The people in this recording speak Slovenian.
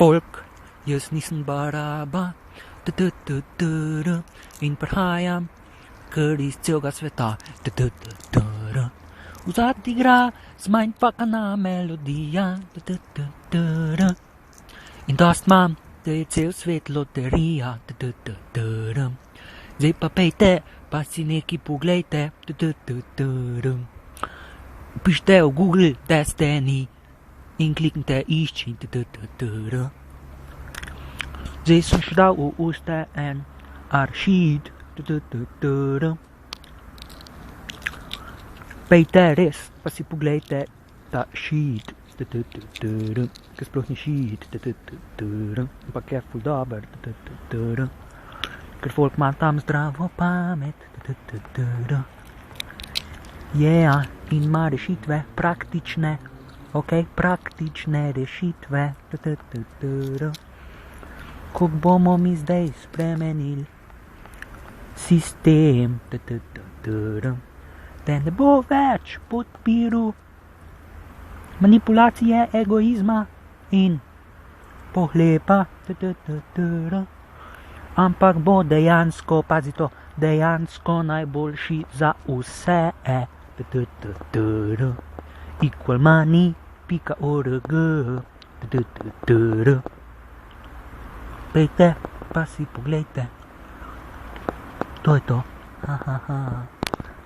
folk, jaz nisem baraba, in prihajam kar iz celega sveta. V zadnji igra zmanjpakana melodija, in dost imam, da je cel svet loterija. Zdaj pa pejte, pa si nekaj poglejte. Pišite v Google Destiny in kliknite išči. Zdaj sem še dal v usta en aršid. Pejte res, pa si poglejte ta šid. Ker sploh ni šid. Ampak je ful dober. Ker folk ima tam zdravo pamet. Yeah, in ima rešitve praktične. Ok, praktične rešitve. Kako bomo mi zdaj spremenili sistem, da ne bo več podpiral manipulacije egoizma in pohlepa, ampak bo dejansko, pazi to, dejansko najboljši za vse. equalmoney.org. Pejte, pa si poglejte. To je to. Ha, ha, ha.